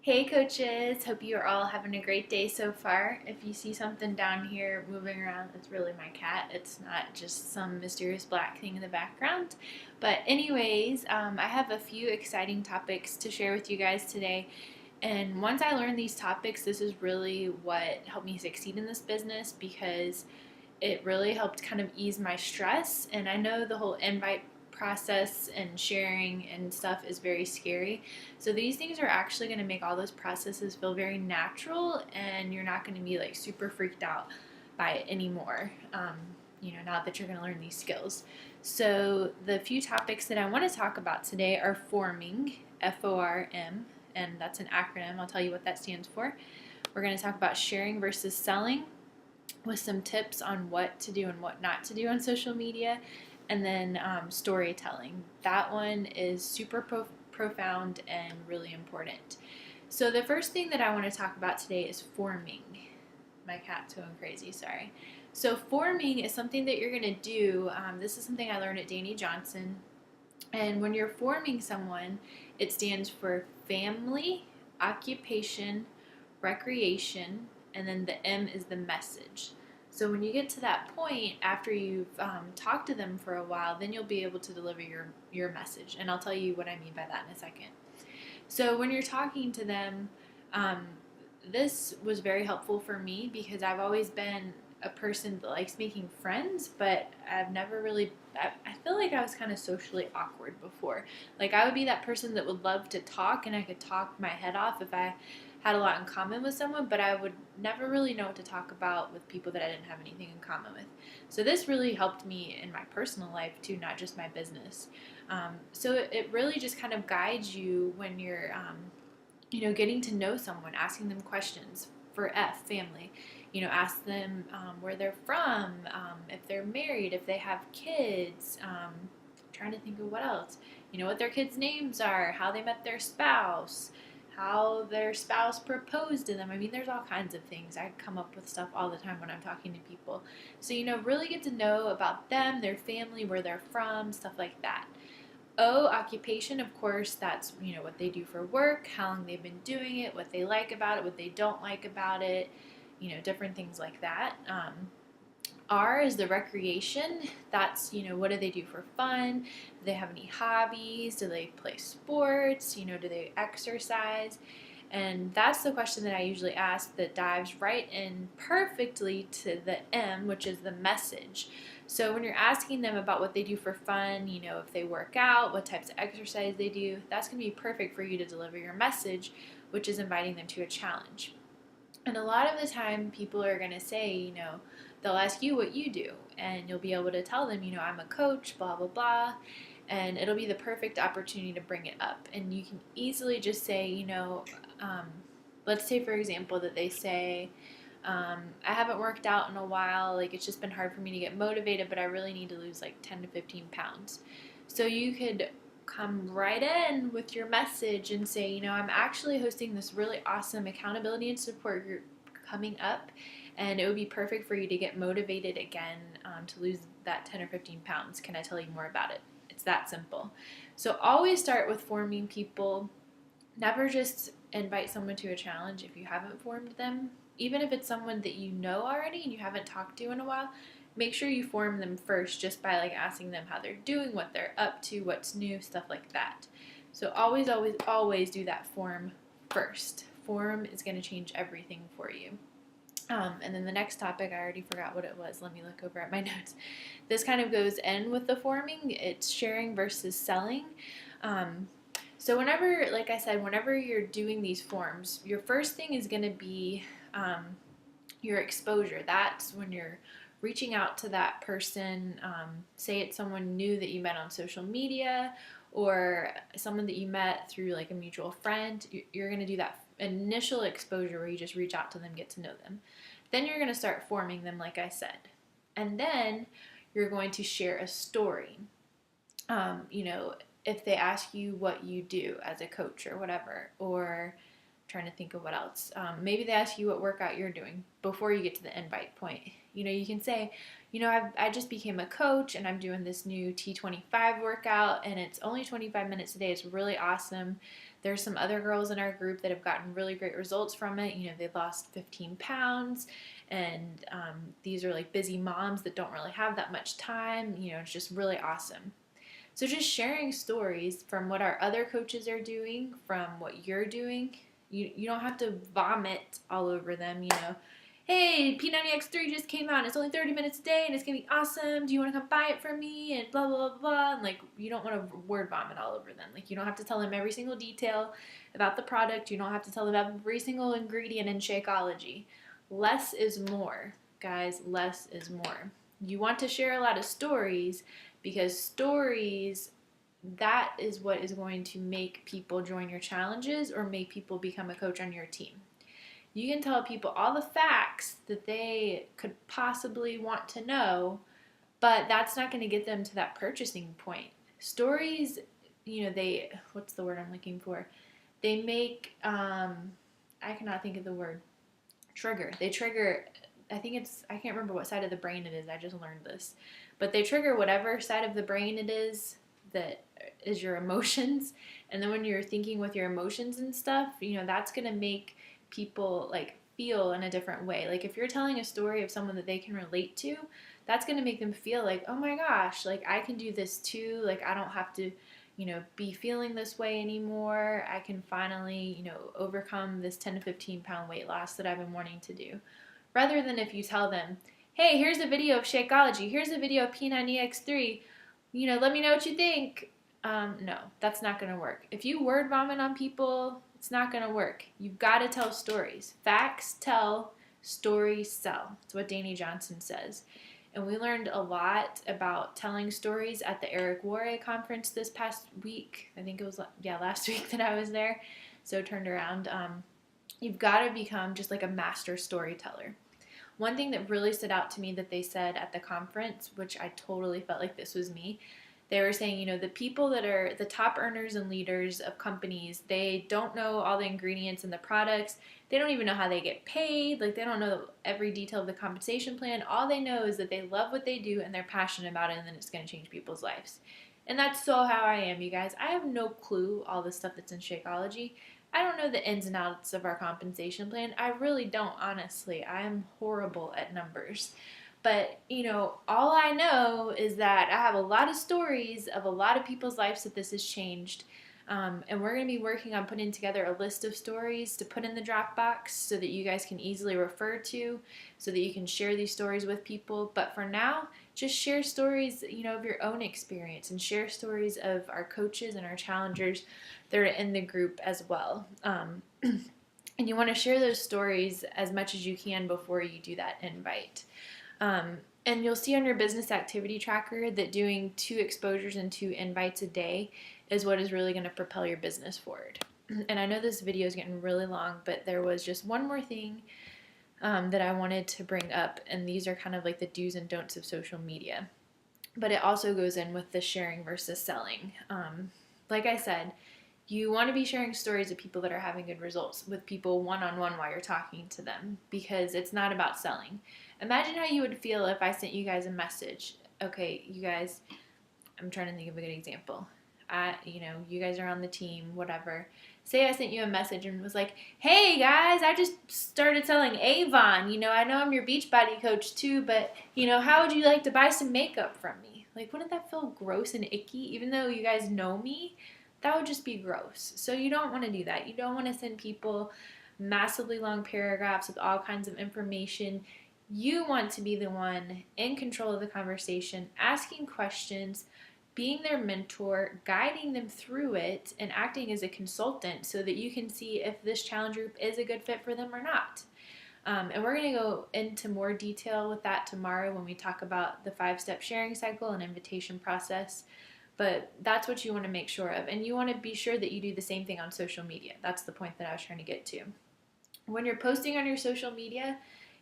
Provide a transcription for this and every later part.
Hey coaches, hope you are all having a great day so far. If you see something down here moving around, it's really my cat. It's not just some mysterious black thing in the background. But anyways, I have a few exciting topics to share with you guys today. And once I learned these topics, this is really what helped me succeed in this business because it really helped kind of ease my stress. And I know the whole invite process and sharing and stuff is very scary. So these things are actually going to make all those processes feel very natural, and you're not going to be like super freaked out by it anymore. Now that you're going to learn these skills. So the few topics that I want to talk about today are forming, FORM, and that's an acronym. I'll tell you what that stands for. We're going to talk about sharing versus selling, with some tips on what to do and what not to do on social media, and then storytelling. That one is super profound and really important. So, the first thing that I want to talk about today is forming. My cat's going crazy, sorry. So, forming is something that you're going to do. This is something I learned at Danny Johnson. And when you're forming someone, it stands for family, occupation, recreation, and then the M is the message. So when you get to that point, after you've talked to them for a while, then you'll be able to deliver your message. And I'll tell you what I mean by that in a second. So when you're talking to them, um, this was very helpful for me because I've always been a person that likes making friends, but I've never really. I feel like I was kind of socially awkward before. Like I would be that person that would love to talk, and I could talk my head off if I had a lot in common with someone, but I would never really know what to talk about with people that I didn't have anything in common with. So this really helped me in my personal life too, not just my business. So it really just kind of guides you when you're getting to know someone, asking them questions. For family, ask them where they're from, if they're married, if they have kids. Trying to think of what else. What their kids' names are, how they met their spouse, how their spouse proposed to them. I mean, there's all kinds of things. I come up with stuff all the time when I'm talking to people. So, really get to know about them, their family, where they're from, stuff like that. Occupation, of course, that's what they do for work, how long they've been doing it, what they like about it, what they don't like about it, different things like that. R is the recreation. That's what do they do for fun? Do they have any hobbies? Do they play sports? Do they exercise? And that's the question that I usually ask that dives right in perfectly to the M, which is the message. So when you're asking them about what they do for fun, if they work out, what types of exercise they do, that's going to be perfect for you to deliver your message, which is inviting them to a challenge. And a lot of the time, people are going to say, they'll ask you what you do, and you'll be able to tell them, I'm a coach, blah, blah, blah. And it'll be the perfect opportunity to bring it up. And you can easily just say, um, let's say, for example, that they say, I haven't worked out in a while. Like, it's just been hard for me to get motivated, but I really need to lose like 10 to 15 pounds. So you could come right in with your message and say, I'm actually hosting this really awesome accountability and support group coming up, and it would be perfect for you to get motivated again to lose that 10 or 15 pounds. Can I tell you more about it? It's that simple. So always start with forming people. Never just invite someone to a challenge if you haven't formed them. Even if it's someone that you know already and you haven't talked to in a while, make sure you form them first just by like asking them how they're doing, what they're up to, what's new, stuff like that. So always, always, always do that form first. Form is going to change everything for you. And then the next topic, I already forgot what it was. Let me look over at my notes. This kind of goes in with the forming. It's sharing versus selling. So whenever, like I said, whenever you're doing these forms, your first thing is going to be your exposure. That's when you're reaching out to that person. Say it's someone new that you met on social media, or someone that you met through like a mutual friend. You're going to do that initial exposure where you just reach out to them, get to know them. Then you're going to start forming them, like I said. And then you're going to share a story. If they ask you what you do as a coach or whatever, or I'm trying to think of what else. Maybe they ask you what workout you're doing before you get to the invite point. You can say, I just became a coach and I'm doing this new T25 workout, and it's only 25 minutes a day. It's really awesome. There's some other girls in our group that have gotten really great results from it. You know, they've lost 15 pounds, and these are like busy moms that don't really have that much time. You know, it's just really awesome. So just sharing stories from what our other coaches are doing, from what you're doing. You don't have to vomit all over them, you know. Hey, P90X3 just came out. It's only 30 minutes a day and it's going to be awesome. Do you want to come buy it from me? And blah, blah, blah, blah. And like, you don't want to word vomit all over them. Like, you don't have to tell them every single detail about the product. You don't have to tell them every single ingredient in Shakeology. Less is more, guys. Less is more. You want to share a lot of stories, because stories, that is what is going to make people join your challenges or make people become a coach on your team. You can tell people all the facts that they could possibly want to know, but that's not going to get them to that purchasing point. Stories, you know, what's the word I'm looking for? They make, I cannot think of the word, they trigger, I can't remember what side of the brain it is, I just learned this. But they trigger whatever side of the brain it is that is your emotions. And then when you're thinking with your emotions and stuff, you know, that's going to make people like feel in a different way. Like if you're telling a story of someone that they can relate to, that's going to make them feel like, oh my gosh, like I can do this too. Like I don't have to, you know, be feeling this way anymore. I can finally, you know, overcome this 10 to 15 pound weight loss that I've been wanting to do. Rather than if you tell them, hey, here's a video of Shakeology, here's a video of P90X3, you know, let me know what you think. No, that's not going to work. If you word vomit on people, it's not going to work. You've got to tell stories. Facts tell, stories sell. That's what Danny Johnson says. And we learned a lot about telling stories at the Eric Worre conference this past week. I think it was, last week that I was there. So turned around. You've got to become just like a master storyteller. One thing that really stood out to me that they said at the conference, which I totally felt like this was me, they were saying, you know, the people that are the top earners and leaders of companies, they don't know all the ingredients in the products. They don't even know how they get paid. Like, they don't know every detail of the compensation plan. All they know is that they love what they do and they're passionate about it, and then it's going to change people's lives. And that's so how I am, you guys. I have no clue all the stuff that's in Shakeology. I don't know the ins and outs of our compensation plan. I really don't, honestly. I'm horrible at numbers. But, you know, all I know is that I have a lot of stories of a lot of people's lives that this has changed. And we're going to be working on putting together a list of stories to put in the Dropbox so that you guys can easily refer to, so that you can share these stories with people. But for now, just share stories, you know, of your own experience, and share stories of our coaches and our challengers that are in the group as well. And you want to share those stories as much as you can before you do that invite. And you'll see on your business activity tracker that doing 2 exposures and 2 invites a day is what is really going to propel your business forward. And I know this video is getting really long, but there was just one more thing that I wanted to bring up, and these are kind of like the do's and don'ts of social media. But it also goes in with the sharing versus selling. Like I said, you want to be sharing stories of people that are having good results with people one-on-one while you're talking to them, because it's not about selling. Imagine how you would feel if I sent you guys a message. Okay, you guys, I'm trying to think of a good example. You guys are on the team, whatever. Say I sent you a message and was like, hey guys, I just started selling Avon. You know, I know I'm your Beachbody coach too, but, you know, how would you like to buy some makeup from me? Like, wouldn't that feel gross and icky? Even though you guys know me, that would just be gross. So you don't want to do that. You don't want to send people massively long paragraphs with all kinds of information. You want to be the one in control of the conversation, asking questions, being their mentor, guiding them through it, and acting as a consultant so that you can see if this challenge group is a good fit for them or not. And we're going to go into more detail with that tomorrow when we talk about the 5-step sharing cycle and invitation process. But that's what you want to make sure of. And you want to be sure that you do the same thing on social media. That's the point that I was trying to get to. When you're posting on your social media,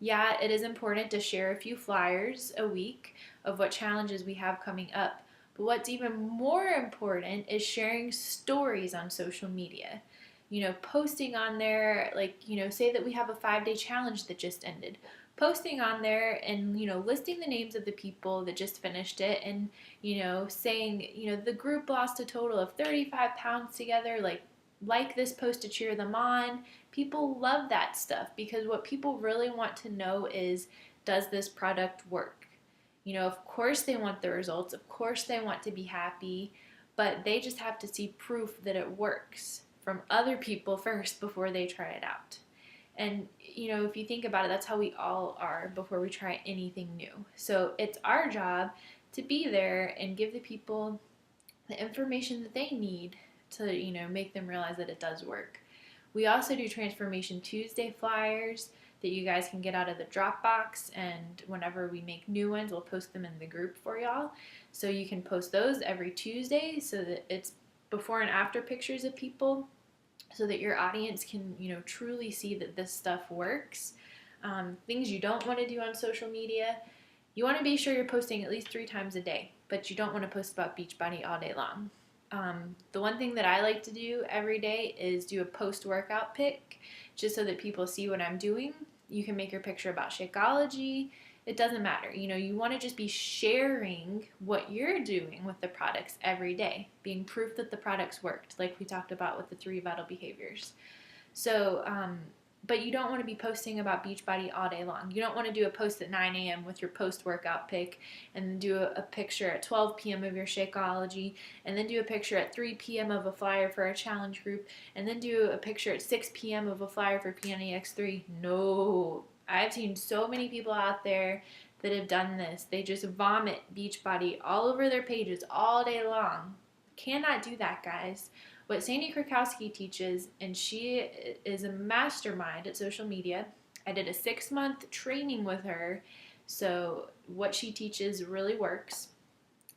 yeah, it is important to share a few flyers a week of what challenges we have coming up. But what's even more important is sharing stories on social media. You know, posting on there, like, you know, say that we have a 5-day challenge that just ended. Posting on there and, you know, listing the names of the people that just finished it, and, you know, saying, you know, the group lost a total of 35 pounds together. Like, like this post to cheer them on. People love that stuff because what people really want to know is, does this product work? You know, of course they want the results, of course they want to be happy, but they just have to see proof that it works from other people first before they try it out. And, you know, if you think about it, that's how we all are before we try anything new. So it's our job to be there and give the people the information that they need to, you know, make them realize that it does work. We also do Transformation Tuesday flyers that you guys can get out of the Dropbox, and whenever we make new ones, we'll post them in the group for y'all. So you can post those every Tuesday so that it's before and after pictures of people so that your audience can, you know, truly see that this stuff works. Things you don't want to do on social media. You want to be sure you're posting at least 3 times a day, but you don't want to post about Beachbody all day long. The one thing that I like to do every day is do a post-workout pic, just so that people see what I'm doing. You can make your picture about Shakeology. It doesn't matter. You know, you want to just be sharing what you're doing with the products every day, being proof that the products worked, like we talked about with the 3 vital behaviors. So, but you don't want to be posting about Beachbody all day long. You don't want to do a post at 9 a.m. with your post-workout pic, and then do a picture at 12 p.m. of your Shakeology, and then do a picture at 3 p.m. of a flyer for a challenge group, and then do a picture at 6 p.m. of a flyer for PNAX3. No. I've seen so many people out there that have done this. They just vomit Beachbody all over their pages all day long. Cannot do that, guys. What Sandy Krakowski teaches, and she is a mastermind at social media. I did a 6-month training with her, so what she teaches really works.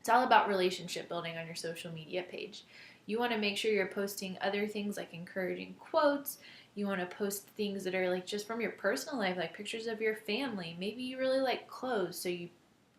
It's all about relationship building on your social media page. You want to make sure you're posting other things like encouraging quotes. You want to post things that are like just from your personal life, like pictures of your family. Maybe you really like clothes, so you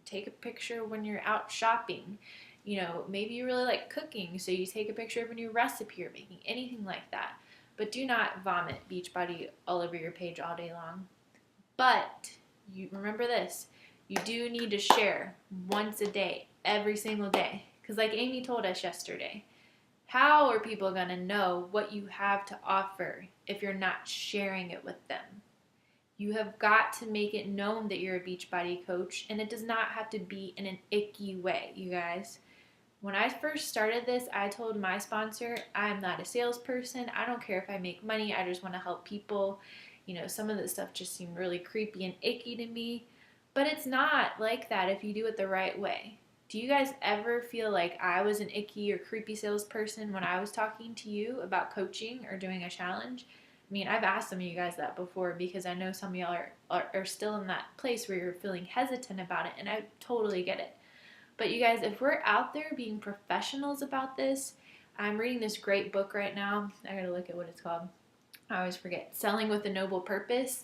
take a picture when you're out shopping. You know, maybe you really like cooking, so you take a picture of a new recipe you're making, anything like that. But do not vomit Beachbody all over your page all day long. But you remember this, you do need to share once a day, every single day. Because like Amy told us yesterday, how are people going to know what you have to offer if you're not sharing it with them? You have got to make it known that you're a Beachbody coach, and it does not have to be in an icky way, you guys. When I first started this, I told my sponsor, I'm not a salesperson. I don't care if I make money. I just want to help people. You know, some of the stuff just seemed really creepy and icky to me. But it's not like that if you do it the right way. Do you guys ever feel like I was an icky or creepy salesperson when I was talking to you about coaching or doing a challenge? I mean, I've asked some of you guys that before because I know some of y'all are still in that place where you're feeling hesitant about it, and I totally get it. But you guys, if we're out there being professionals about this, I'm reading this great book right now. I gotta look at what it's called. I always forget. Selling with a Noble Purpose.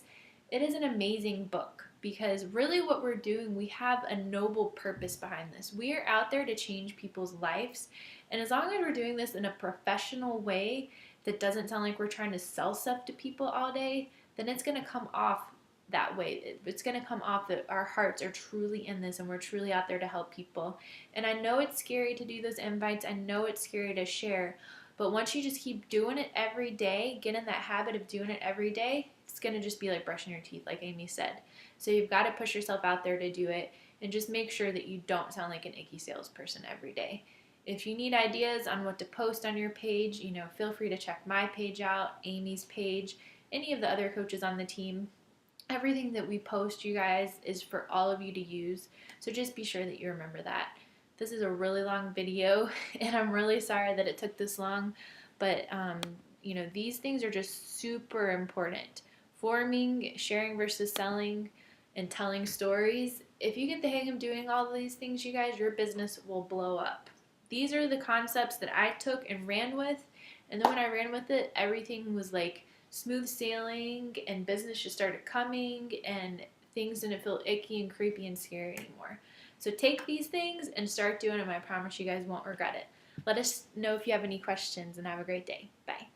It is an amazing book because really what we're doing, we have a noble purpose behind this. We are out there to change people's lives. And as long as we're doing this in a professional way that doesn't sound like we're trying to sell stuff to people all day, then it's going to come off that way. It's going to come off that our hearts are truly in this and we're truly out there to help people. And I know it's scary to do those invites. I know it's scary to share. But once you just keep doing it every day, get in that habit of doing it every day, it's going to just be like brushing your teeth, like Amy said. So you've got to push yourself out there to do it, and just make sure that you don't sound like an icky salesperson every day. If you need ideas on what to post on your page, you know, feel free to check my page out, Amy's page, any of the other coaches on the team. Everything that we post, you guys, is for all of you to use. So just be sure that you remember that. This is a really long video, and I'm really sorry that it took this long, but you know, these things are just super important. Forming, sharing versus selling, and telling stories. If you get the hang of doing all of these things, you guys, your business will blow up. These are the concepts that I took and ran with, and then when I ran with it, everything was like smooth sailing, and business just started coming, and things didn't feel icky and creepy and scary anymore. So take these things and start doing them. I promise you guys won't regret it. Let us know if you have any questions, and have a great day. Bye.